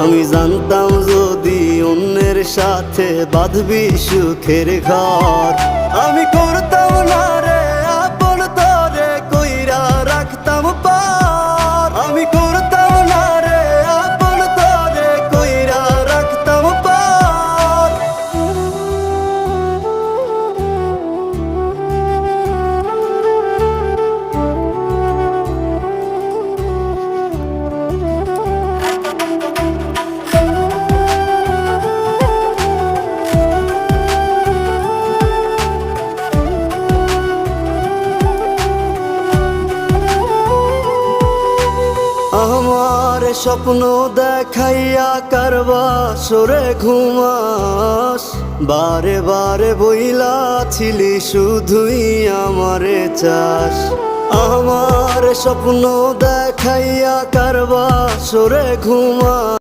আমি জানতাম যদি অন্যের সাথে বাঁধবি সুখের ঘর, আমি করতাম না রে আপন তোরে কইরা রাখতাম পার। আমি করতাম না রে আপন তোরে কইরা রাখতাম পার। আমার স্বপ্ন দেখাইয়া কারবা সরে ঘুমাস, বারে বারে বইলা ছিলি শুধুই আমারে চাস। আমার স্বপ্ন দেখাইয়া কারবা সরে ঘুমাস।